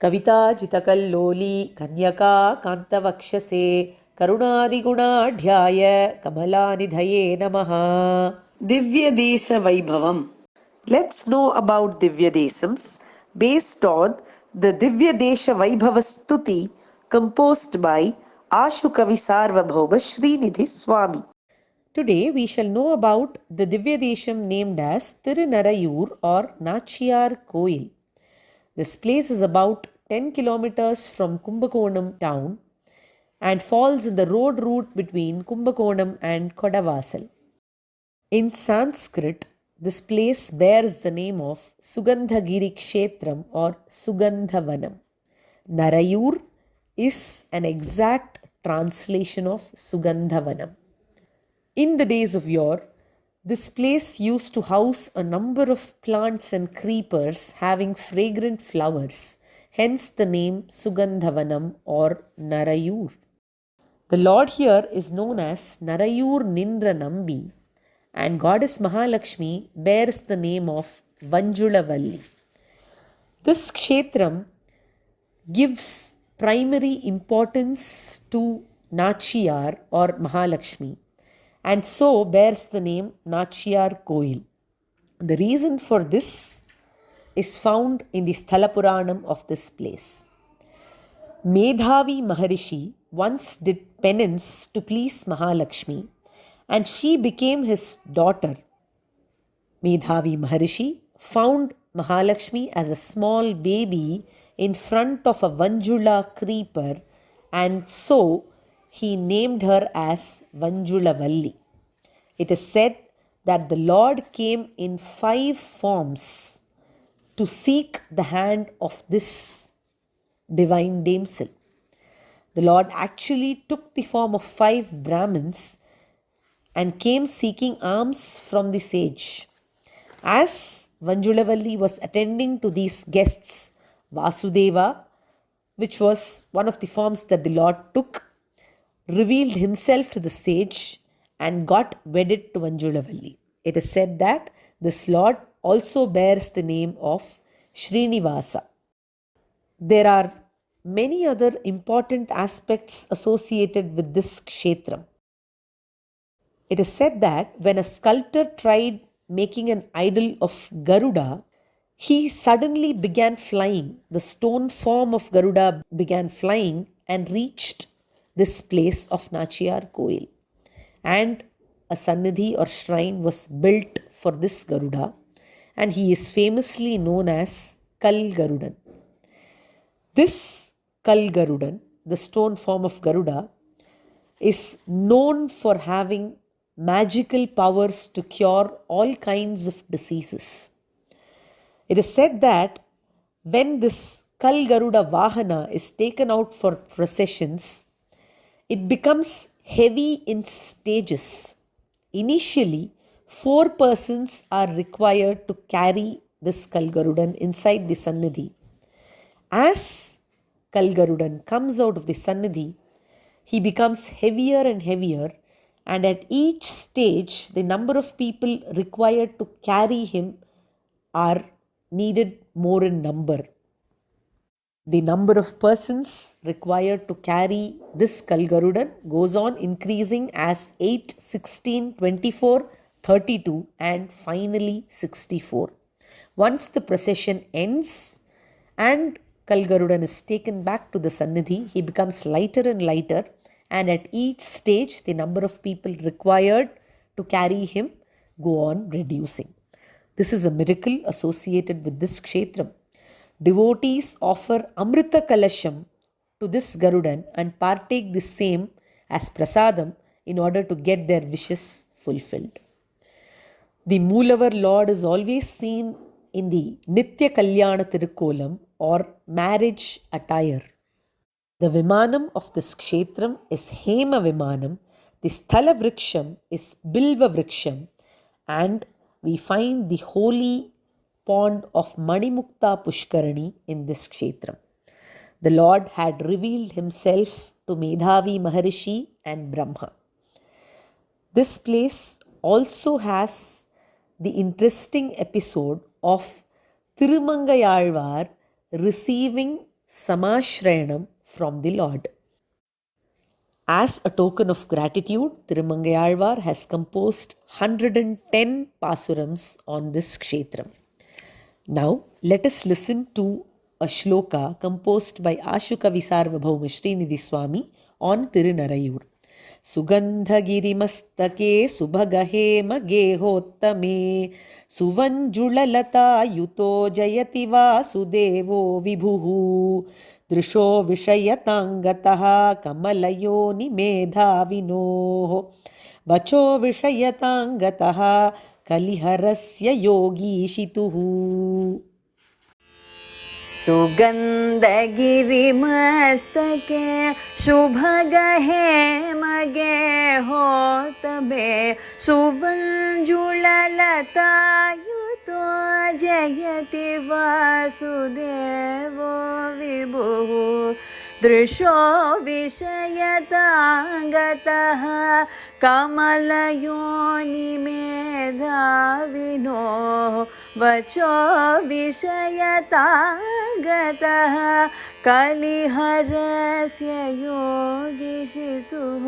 कविताजितकल्लोली कन्यका कान्तवक्षसे करुणादिगुणाढ्याय कमलानिधये नमः. Divyadesa Vaibhavam. Let's know about Divyadesams based on the Divyadesha Vaibhava Stuti composed by Ashu Kavi Sarvabhauma Srinidhi Swami. Today we shall know about the Divyadesham named as Tirunarayur or Nachiyar Koil. This place is about 10 kilometers from Kumbakonam town and falls in the road route between Kumbakonam and Kodavasal. In Sanskrit, this place bears the name of Sugandhagiri Kshetram or Sugandhavanam. Narayur is an exact translation of Sugandhavanam. In the days of yore, this place used to house a number of plants and creepers having fragrant flowers, hence the name Sugandhavanam or Narayur. The Lord here is known as Narayur Nindra Nambi, and Goddess Mahalakshmi bears the name of Vanjulavalli. This kshetram gives primary importance to Nachiyar or Mahalakshmi, and so bears the name Nachiyar Koil. The reason for this is found in the Sthala Puranam of this place. Medhavi Maharishi once did penance to please Mahalakshmi, and she became his daughter. Medhavi Maharishi found Mahalakshmi as a small baby in front of a Vanjula creeper, and so he named her as Vanjulavalli. It is said that the Lord came in 5 forms to seek the hand of this divine damsel. The Lord actually took the form of 5 Brahmins and came seeking alms from the sage. As Vanjulavalli was attending to these guests, Vasudeva, which was one of the forms that the Lord took, revealed himself to the sage and got wedded to Vanjulavalli. It is said that this Lord also bears the name of Srinivasa. There are many other important aspects associated with this kshetram. It is said that when a sculptor tried making an idol of Garuda, he suddenly began flying. The stone form of Garuda began flying and reached this place of Nachiyar Koil. And a Sannidhi or shrine was built for this Garuda, and he is famously known as Kal Garudan. This Kal Garudan, the stone form of Garuda, is known for having magical powers to cure all kinds of diseases. It is said that when this Kal Garuda Vahana is taken out for processions, it becomes heavy in stages. Initially, 4 persons are required to carry this Kal Garudan inside the Sannidhi. As Kal Garudan comes out of the Sannidhi, he becomes heavier and heavier, and at each stage, the number of people required to carry him are needed more in number. The number of persons required to carry this Kal Garudan goes on increasing as 8, 16, 24, 32 and finally 64. Once the procession ends and Kal Garudan is taken back to the Sannidhi, he becomes lighter and lighter, and at each stage the number of people required to carry him go on reducing. This is a miracle associated with this kshetram. Devotees offer Amrita Kalasham to this Garudan and partake the same as prasadam in order to get their wishes fulfilled. The Moolavar Lord is always seen in the Nitya Kalyana Tirukolam or marriage attire. The Vimanam of this kshetram is Hema Vimanam, the Sthala Vriksham is Bilva Vriksham, and we find the holy pond of Manimukta Pushkarani in this kshetram. the Lord had revealed himself to Medhavi Maharishi and Brahma. This place also has the interesting episode of Tirumangayalvar receiving Samashrayanam from the Lord. As a token of gratitude, Tirumangayalvar has composed 110 pasurams on this kshetram. Now, let us listen to a shloka composed by Ashukavi Sarvabhauma Srinidhi Swami on Tirunarayur. Sugandhagirimastake subhagahe gehottame suvanjulalata yuto jayati vasudevo vibhuhu दृशो विषयतांगतः कमलयोनि मेधाविनोः वचो विषयतांगतः कलिहरस्य योगीशितुः. सुगन्धगिरिमस्तके शुभगहे मगे होतबे सुवञ्जुललतायुतो जयति वासुदेवो विभुः दृशो विषयतांगतः कमलयोनि मेधाविनो वचो विषयतांगतः कलिहरस्य योगिशितुः.